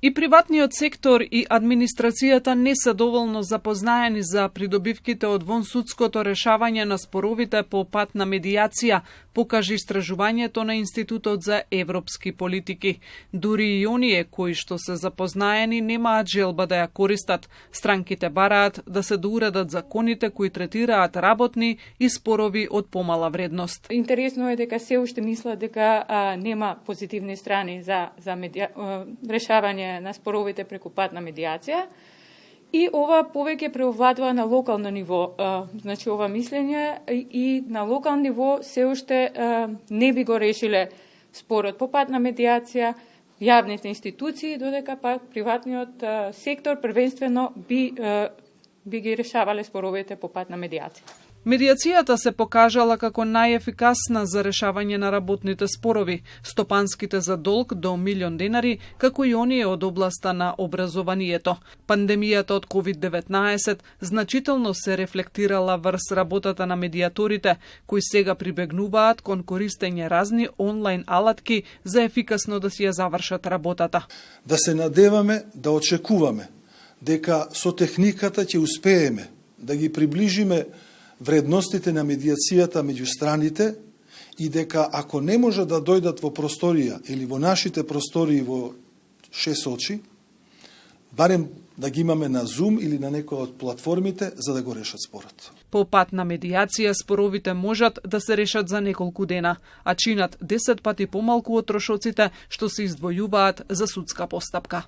И приватниот сектор и администрацијата не се доволно запознаени за придобивките од вонсудското решавање на споровите по пат на медијација, покажи истражувањето на Институтот за европски политики. Дури и оние кои што се запознаени немаат желба да ја користат. Странките бараат да се доуредат законите кои третираат работни и спорови од помала вредност. Интересно е дека се уште мислат дека нема позитивни страни за решавање на споровите преку пат на медијација. И ова повеќе преовладува на локално ниво. Значи, ова мислење и на локално ниво се уште не би го решиле спорот по пат на медијација, јавните институции, додека пак приватниот сектор првенствено би ги решавале споровите по пат на медијација. Медијацијата се покажала како најефикасна за решавање на работните спорови, стопанските за долг до 1.000.000 денари, како и оние од областа на образованието. Пандемијата од COVID-19 значително се рефлектирала врз работата на медијаторите, кои сега прибегнуваат кон користење разни онлайн алатки за ефикасно да си ја завршат работата. Да се надеваме, да очекуваме дека со техниката ќе успееме да ги приближиме вредностите на медијацијата меѓу страните и дека ако не може да дојдат во просторија или во нашите простории во 6 очи, барем да ги имаме на Zoom или на некоја од платформите за да го решат спорот. По пат на медијација споровите можат да се решат за неколку дена, а чинат 10 пати помалку од трошоците што се издвојуваат за судска постапка.